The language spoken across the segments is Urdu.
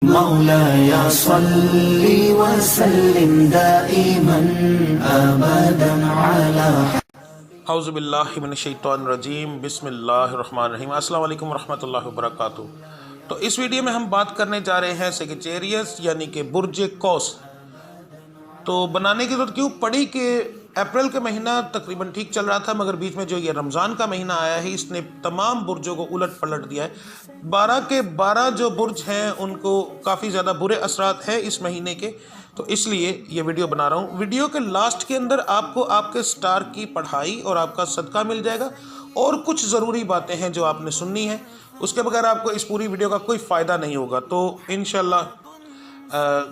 مولاي صل وسلم دائما ابدا على اعوذ باللہ من الشیطان الرجیم بسم اللہ الرحمن الرحیم۔ السلام علیکم ورحمۃ اللہ وبرکاتہ۔ تو اس ویڈیو میں ہم بات کرنے جا رہے ہیں سیگیٹیریس یعنی کہ برج قوس۔ تو بنانے کی ضرورت کیوں پڑی کہ اپریل کا مہینہ تقریباً ٹھیک چل رہا تھا، مگر بیچ میں جو یہ رمضان کا مہینہ آیا ہے اس نے تمام برجوں کو الٹ پلٹ دیا ہے۔ 12 کے 12 جو برج ہیں ان کو کافی زیادہ برے اثرات ہیں اس مہینے کے، تو اس لیے یہ ویڈیو بنا رہا ہوں۔ ویڈیو کے لاسٹ کے اندر آپ کو آپ کے سٹار کی پڑھائی اور آپ کا صدقہ مل جائے گا، اور کچھ ضروری باتیں ہیں جو آپ نے سننی ہیں، اس کے بغیر آپ کو اس پوری ویڈیو کا کوئی فائدہ نہیں ہوگا۔ تو انشاءاللہ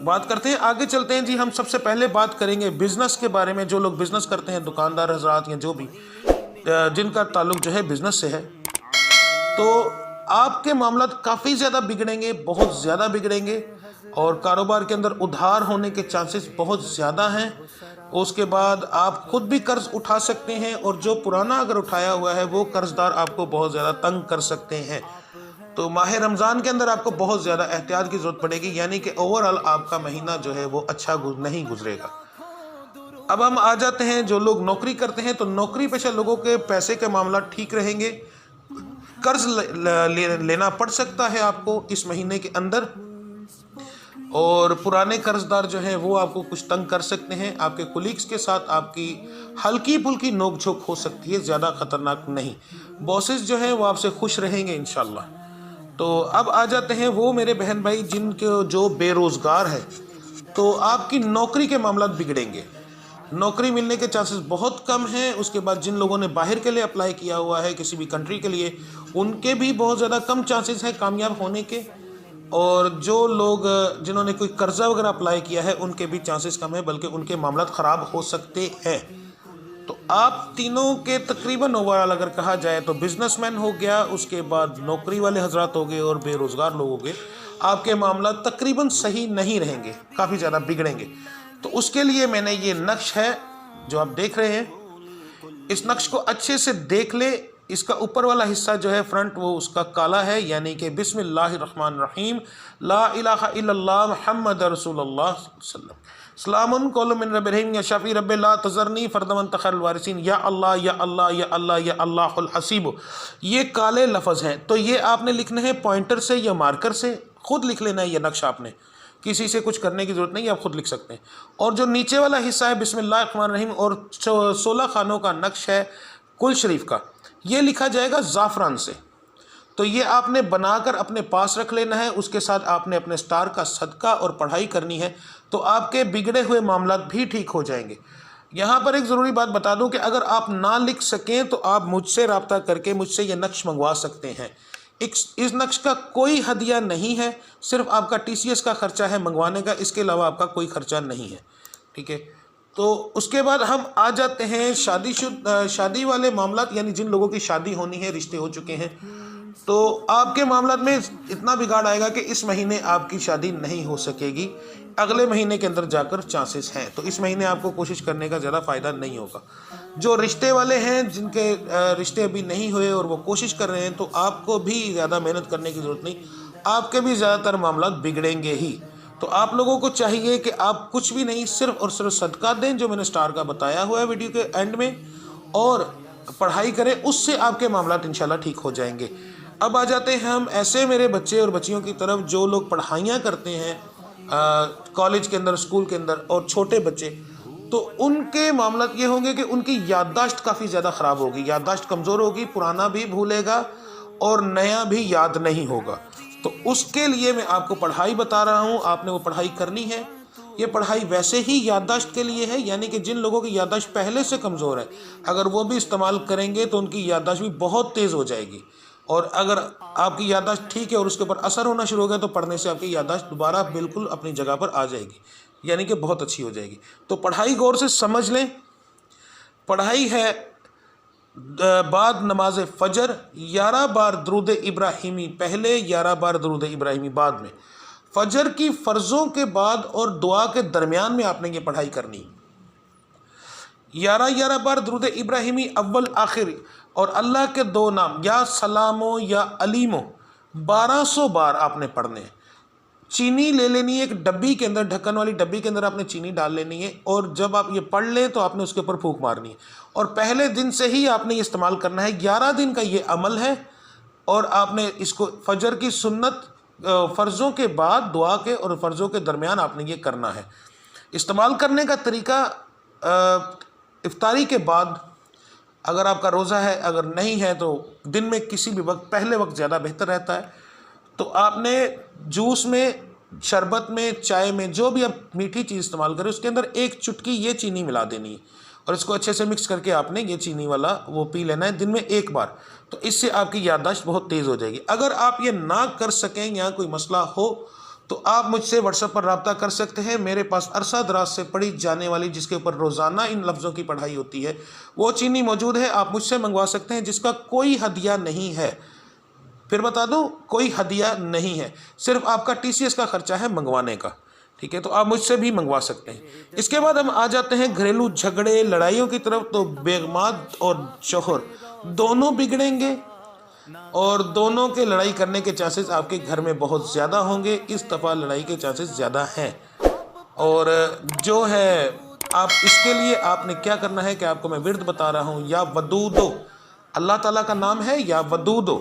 بات کرتے ہیں، آگے چلتے ہیں جی۔ ہم سب سے پہلے بات کریں گے بزنس کے بارے میں۔ جو لوگ بزنس کرتے ہیں، دکاندار حضرات یا جو بھی جن کا تعلق جو ہے بزنس سے ہے، تو آپ کے معاملات کافی زیادہ بگڑیں گے، بہت زیادہ بگڑیں گے، اور کاروبار کے اندر ادھار ہونے کے چانسز بہت زیادہ ہیں۔ اس کے بعد آپ خود بھی قرض اٹھا سکتے ہیں، اور جو پرانا اگر اٹھایا ہوا ہے وہ قرض دار آپ کو بہت زیادہ تنگ کر سکتے ہیں۔ تو ماہ رمضان کے اندر آپ کو بہت زیادہ احتیاط کی ضرورت پڑے گی، یعنی کہ اوورآل آپ کا مہینہ جو ہے وہ اچھا نہیں گزرے گا۔ اب ہم آ جاتے ہیں جو لوگ نوکری کرتے ہیں، تو نوکری پیشہ لوگوں کے پیسے کے معاملات ٹھیک رہیں گے۔ قرض لینا پڑ سکتا ہے آپ کو اس مہینے کے اندر، اور پرانے قرض دار جو ہیں وہ آپ کو کچھ تنگ کر سکتے ہیں۔ آپ کے کولیگز کے ساتھ آپ کی ہلکی پھلکی نوک جھوک ہو سکتی ہے، زیادہ خطرناک نہیں۔ باسز جو ہیں وہ آپ سے خوش رہیں گے انشاءاللہ۔ تو اب آ جاتے ہیں وہ میرے بہن بھائی جن کے جو بے روزگار ہے، تو آپ کی نوکری کے معاملات بگڑیں گے، نوکری ملنے کے چانسز بہت کم ہیں۔ اس کے بعد جن لوگوں نے باہر کے لیے اپلائی کیا ہوا ہے کسی بھی کنٹری کے لیے، ان کے بھی بہت زیادہ کم چانسز ہیں کامیاب ہونے کے، اور جو لوگ جنہوں نے کوئی قرضہ وغیرہ اپلائی کیا ہے ان کے بھی چانسز کم ہیں، بلکہ ان کے معاملات خراب ہو سکتے ہیں۔ تو آپ تینوں کے تقریباً اوورآل اگر کہا جائے تو بزنس مین ہو گیا، اس کے بعد نوکری والے حضرات ہو گئے، اور بے روزگار لوگ ہو گئے، آپ کے معاملات تقریباً صحیح نہیں رہیں گے، کافی زیادہ بگڑیں گے۔ تو اس کے لیے میں نے یہ نقش ہے جو آپ دیکھ رہے ہیں، اس نقش کو اچھے سے دیکھ لیں۔ اس کا اوپر والا حصہ جو ہے فرنٹ، وہ اس کا کالا ہے، یعنی کہ بسم اللہ الرحمن الرحیم، لا الہ الا اللہ محمد رسول اللہ صلی اللہ علیہ وسلم، سلام قول من رب الرحیم، یا شفیع رب لا تذرنی فردا وانت خیر الوارثین، یا اللہ یا اللہ یا اللہ یا اللہ الحسیب۔ یہ کالے لفظ ہیں، تو یہ آپ نے لکھنے ہیں پوائنٹر سے یا مارکر سے، خود لکھ لینا ہے یہ نقش آپ نے، کسی سے کچھ کرنے کی ضرورت نہیں، آپ خود لکھ سکتے ہیں۔ اور جو نیچے والا حصہ ہے بسم اللہ الرحمن الرحیم، اور 16 خانوں کا نقش ہے کل شریف کا، یہ لکھا جائے گا زعفران سے۔ تو یہ آپ نے بنا کر اپنے پاس رکھ لینا ہے، اس کے ساتھ آپ نے اپنے سٹار کا صدقہ اور پڑھائی کرنی ہے، تو آپ کے بگڑے ہوئے معاملات بھی ٹھیک ہو جائیں گے۔ یہاں پر ایک ضروری بات بتا دوں کہ اگر آپ نہ لکھ سکیں تو آپ مجھ سے رابطہ کر کے مجھ سے یہ نقش منگوا سکتے ہیں۔ اس نقش کا کوئی ہدیہ نہیں ہے، صرف آپ کا TCS کا خرچہ ہے منگوانے کا، اس کے علاوہ آپ کا کوئی خرچہ نہیں ہے، ٹھیک ہے۔ تو اس کے بعد ہم آ جاتے ہیں شادی والے معاملات، یعنی جن لوگوں کی شادی ہونی ہے، رشتے ہو چکے ہیں، تو آپ کے معاملات میں اتنا بگاڑ آئے گا کہ اس مہینے آپ کی شادی نہیں ہو سکے گی، اگلے مہینے کے اندر جا کر چانسز ہیں، تو اس مہینے آپ کو کوشش کرنے کا زیادہ فائدہ نہیں ہوگا۔ جو رشتے والے ہیں جن کے رشتے ابھی نہیں ہوئے اور وہ کوشش کر رہے ہیں، تو آپ کو بھی زیادہ محنت کرنے کی ضرورت نہیں، آپ کے بھی زیادہ تر معاملات بگڑیں گے ہی۔ تو آپ لوگوں کو چاہیے کہ آپ کچھ بھی نہیں، صرف اور صرف صدقہ دیں جو میں نے سٹار کا بتایا ہوا ہے ویڈیو کے اینڈ میں، اور پڑھائی کریں، اس سے آپ کے معاملات انشاءاللہ ٹھیک ہو جائیں گے۔ اب آ جاتے ہیں ہم ایسے میرے بچے اور بچیوں کی طرف جو لوگ پڑھائیاں کرتے ہیں کالج کے اندر، اسکول کے اندر، اور چھوٹے بچے، تو ان کے معاملات یہ ہوں گے کہ ان کی یادداشت کافی زیادہ خراب ہوگی، یادداشت کمزور ہوگی، پرانا بھی بھولے گا اور نیا بھی یاد نہیں ہوگا۔ تو اس کے لیے میں آپ کو پڑھائی بتا رہا ہوں، آپ نے وہ پڑھائی کرنی ہے۔ یہ پڑھائی ویسے ہی یادداشت کے لیے ہے، یعنی کہ جن لوگوں کی یادداشت پہلے سے کمزور ہے، اگر وہ بھی استعمال کریں گے تو ان کی یادداشت بھی بہت تیز ہو جائے گی، اور اگر آپ کی یادداشت ٹھیک ہے اور اس کے اوپر اثر ہونا شروع ہو گیا تو پڑھنے سے آپ کی یادداشت دوبارہ بالکل اپنی جگہ پر آ جائے گی، یعنی کہ بہت اچھی ہو جائے گی۔ تو پڑھائی غور سے سمجھ لیں۔ پڑھائی ہے بعد نماز فجر 11 بار درود ابراہیمی، پہلے 11 بار درود ابراہیمی، بعد میں فجر کی فرضوں کے بعد اور دعا کے درمیان میں آپ نے یہ پڑھائی کرنی۔ 11 بار درود ابراہیمی اول آخر، اور اللہ کے 2 نام یا سلامو یا علیمو 1200 بار آپ نے پڑھنے ہیں۔ چینی لے لینی ہے ایک ڈبی کے اندر، ڈھکن والی ڈبی کے اندر آپ نے چینی ڈال لینی ہے، اور جب آپ یہ پڑھ لیں تو آپ نے اس کے اوپر پھونک مارنی ہے، اور پہلے دن سے ہی آپ نے یہ استعمال کرنا ہے۔ 11 دن کا یہ عمل ہے، اور آپ نے اس کو فجر کی سنت فرضوں کے بعد دعا کے اور فرضوں کے درمیان آپ نے یہ کرنا ہے۔ استعمال کرنے کا طریقہ افطاری کے بعد، اگر آپ کا روزہ ہے، اگر نہیں ہے تو دن میں کسی بھی وقت، پہلے وقت زیادہ بہتر رہتا ہے۔ تو آپ نے جوس میں، شربت میں، چائے میں، جو بھی آپ میٹھی چیز استعمال کریں، اس کے اندر ایک چٹکی یہ چینی ملا دینی ہے، اور اس کو اچھے سے مکس کر کے آپ نے یہ چینی والا وہ پی لینا ہے دن میں ایک بار۔ تو اس سے آپ کی یادداشت بہت تیز ہو جائے گی۔ اگر آپ یہ نہ کر سکیں یا کوئی مسئلہ ہو تو آپ مجھ سے واٹس ایپ پر رابطہ کر سکتے ہیں۔ میرے پاس عرصہ دراز سے پڑھی جانے والی، جس کے اوپر روزانہ ان لفظوں کی پڑھائی ہوتی ہے، وہ چینی موجود ہے، آپ مجھ سے منگوا سکتے ہیں، جس کا کوئی ہدیہ نہیں ہے۔ پھر بتا دوں، کوئی ہدیہ نہیں ہے، صرف آپ کا TCS کا خرچہ ہے منگوانے کا، ٹھیک ہے؟ تو آپ مجھ سے بھی منگوا سکتے ہیں۔ اس کے بعد ہم آ جاتے ہیں گھریلو جھگڑے، لڑائیوں کی طرف۔ تو بیگمات اور شوہر دونوں بگڑیں گے، اور دونوں کے لڑائی کرنے کے چانسز آپ کے گھر میں بہت زیادہ ہوں گے۔ اس دفعہ لڑائی کے چانسز زیادہ ہیں، اور جو ہے آپ اس کے لیے آپ نے کیا کرنا ہے کہ آپ کو میں ورد بتا رہا ہوں، یا ودودو، اللہ تعالیٰ کا نام ہے یا ودودو۔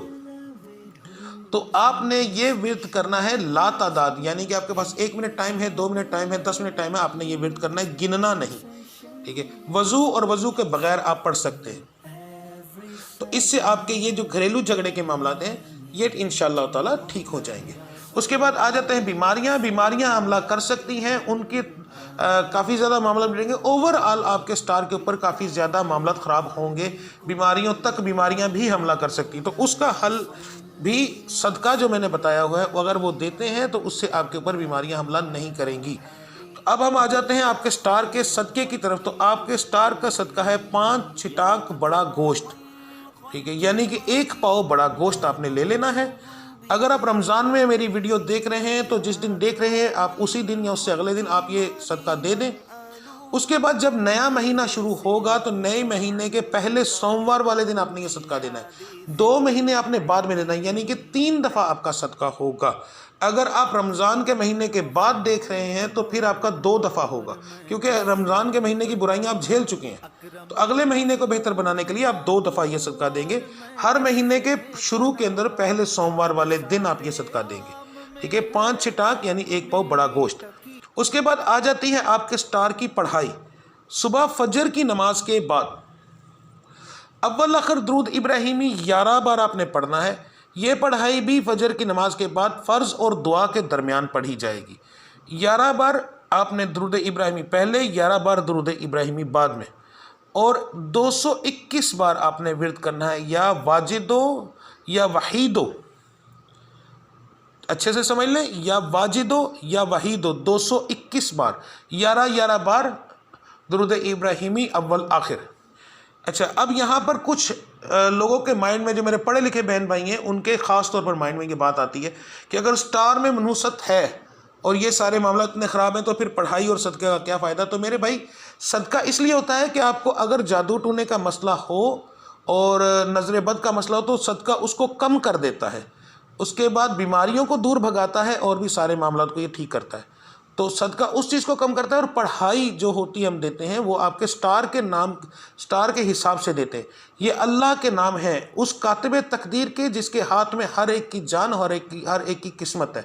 تو آپ نے یہ ورد کرنا ہے لا تعداد، یعنی کہ آپ کے پاس 1 منٹ ٹائم ہے، 2 منٹ ٹائم ہے، 10 منٹ ٹائم ہے، آپ نے یہ ورد کرنا ہے، گننا نہیں، ٹھیک ہے؟ وضو اور وضو کے بغیر آپ پڑھ سکتے ہیں۔ تو اس سے آپ کے یہ جو گھریلو جھگڑے کے معاملات ہیں یہ انشاءاللہ تعالیٰ ٹھیک ہو جائیں گے۔ اس کے بعد آ جاتے ہیں بیماریاں حملہ کر سکتی ہیں، ان کے کافی زیادہ معاملات ملیں گے۔ اوور آل آپ کے سٹار کے اوپر کافی زیادہ معاملات خراب ہوں گے، بیماریاں بھی حملہ کر سکتی ہیں۔ تو اس کا حل بھی صدقہ جو میں نے بتایا ہوا ہے، اگر وہ دیتے ہیں تو اس سے آپ کے اوپر بیماریاں حملہ نہیں کریں گی۔ تو اب ہم آ جاتے ہیں آپ کے سٹار کے صدقے کی طرف۔ تو آپ کے سٹار کا صدقہ ہے 5 چھٹانک بڑا گوشت، ٹھیک ہے؟ یعنی کہ 1 پاؤ بڑا گوشت آپ نے لے لینا ہے۔ اگر آپ رمضان میں میری ویڈیو دیکھ رہے ہیں تو جس دن دیکھ رہے ہیں آپ اسی دن یا اس سے اگلے دن آپ یہ صدقہ دے دیں۔ اس کے بعد جب نیا مہینہ شروع ہوگا تو نئے مہینے کے پہلے سوموار والے دن آپ نے یہ صدقہ دینا ہے۔ 2 مہینے آپ نے بعد میں دینا ہے، یعنی کہ 3 دفعہ آپ کا صدقہ ہوگا۔ اگر آپ رمضان کے مہینے کے بعد دیکھ رہے ہیں تو پھر آپ کا 2 دفعہ ہوگا، کیونکہ رمضان کے مہینے کی برائیاں آپ جھیل چکے ہیں۔ تو اگلے مہینے کو بہتر بنانے کے لیے آپ 2 دفعہ یہ صدقہ دیں گے۔ ہر مہینے کے شروع کے اندر پہلے سوموار والے دن آپ یہ صدقہ دیں گے، ٹھیک ہے؟ 5 چھٹانک یعنی 1 پاؤ بڑا گوشت۔ اس کے بعد آ جاتی ہے آپ کے سٹار کی پڑھائی۔ صبح فجر کی نماز کے بعد اول آخر درود ابراہیمی 11 بار آپ نے پڑھنا ہے۔ یہ پڑھائی بھی فجر کی نماز کے بعد فرض اور دعا کے درمیان پڑھی جائے گی۔ 11 بار آپ نے درود ابراہیمی پہلے، 11 بار درود ابراہیمی بعد میں، اور 221 بار آپ نے ورد کرنا ہے، یا واجدو یا وحیدو، اچھے سے سمجھ لیں، یا واجدو یا وحیدو، 221 بار، 11 بار درود ابراہیمی اول آخر۔ اچھا، اب یہاں پر کچھ لوگوں کے مائنڈ میں، جو میرے پڑھے لکھے بہن بھائی ہیں، ان کے خاص طور پر مائنڈ میں یہ بات آتی ہے کہ اگر سٹار میں منوست ہے اور یہ سارے معاملات اتنے خراب ہیں تو پھر پڑھائی اور صدقے کا کیا فائدہ؟ تو میرے بھائی، صدقہ اس لیے ہوتا ہے کہ آپ کو اگر جادو ٹونے کا مسئلہ ہو اور نظر بد کا مسئلہ ہو تو صدقہ اس کو کم کر دیتا ہے، اس کے بعد بیماریوں کو دور بھگاتا ہے، اور بھی سارے معاملات کو یہ ٹھیک کرتا ہے۔ تو صدقہ اس چیز کو کم کرتا ہے، اور پڑھائی جو ہوتی ہے ہم دیتے ہیں وہ آپ کے سٹار کے نام، سٹار کے حساب سے دیتے ہیں۔ یہ اللہ کے نام ہے، اس کاتب تقدیر کے جس کے ہاتھ میں ہر ایک کی جان، ہر ایک کی قسمت ہے۔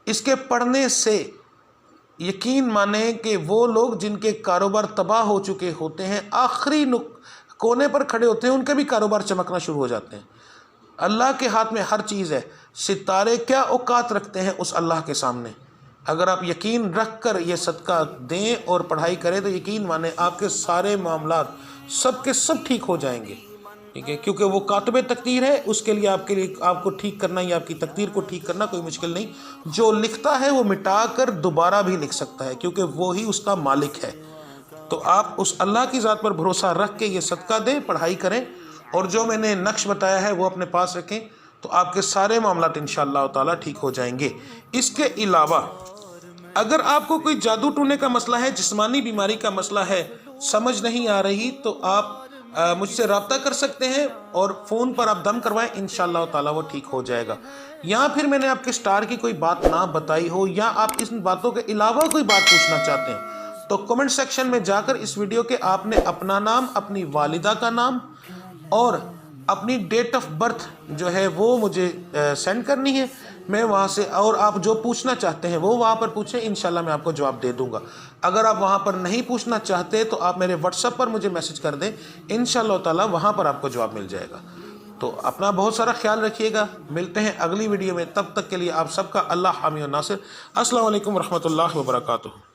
اس کے پڑھنے سے یقین مانیں کہ وہ لوگ جن کے کاروبار تباہ ہو چکے ہوتے ہیں، آخری کونے پر کھڑے ہوتے ہیں، ان کے بھی کاروبار چمکنا شروع ہو جاتے ہیں۔ اللہ کے ہاتھ میں ہر چیز ہے، ستارے کیا اوقات رکھتے ہیں اس اللہ کے سامنے۔ اگر آپ یقین رکھ کر یہ صدقہ دیں اور پڑھائی کریں تو یقین مانیں آپ کے سارے معاملات سب کے سب ٹھیک ہو جائیں گے، ٹھیک ہے؟ کیونکہ وہ کاتب تقدیر ہے، اس کے لیے آپ کو ٹھیک کرنا یا آپ کی تقدیر کو ٹھیک کرنا کوئی مشکل نہیں۔ جو لکھتا ہے وہ مٹا کر دوبارہ بھی لکھ سکتا ہے، کیونکہ وہی اس کا مالک ہے۔ تو آپ اس اللہ کی ذات پر بھروسہ رکھ کے یہ صدقہ دیں، پڑھائی کریں، اور جو میں نے نقش بتایا ہے وہ اپنے پاس رکھیں، تو آپ کے سارے معاملات انشاءاللہ تعالیٰ ٹھیک ہو جائیں گے۔ اس کے علاوہ اگر آپ کو کوئی جادو ٹونے کا مسئلہ ہے، جسمانی بیماری کا مسئلہ ہے، سمجھ نہیں آ رہی، تو آپ مجھ سے رابطہ کر سکتے ہیں اور فون پر آپ دم کروائیں، انشاءاللہ تعالیٰ وہ ٹھیک ہو جائے گا۔ یا پھر میں نے آپ کے سٹار کی کوئی بات نہ بتائی ہو یا آپ اس باتوں کے علاوہ کوئی بات پوچھنا چاہتے ہیں تو کمنٹ سیکشن میں جا کر اس ویڈیو کے آپ نے اپنا نام، اپنی والدہ کا نام اور اپنی ڈیٹ آف برتھ جو ہے وہ مجھے سینڈ کرنی ہے۔ میں وہاں سے اور آپ جو پوچھنا چاہتے ہیں وہ وہاں پر پوچھیں، انشاءاللہ میں آپ کو جواب دے دوں گا۔ اگر آپ وہاں پر نہیں پوچھنا چاہتے تو آپ میرے واٹس ایپ پر مجھے میسج کر دیں، انشاءاللہ تعالیٰ وہاں پر آپ کو جواب مل جائے گا۔ تو اپنا بہت سارا خیال رکھیے گا، ملتے ہیں اگلی ویڈیو میں، تب تک کے لیے آپ سب کا اللہ حامی و ناصر۔ السلام علیکم ورحمۃ اللہ وبرکاتہ۔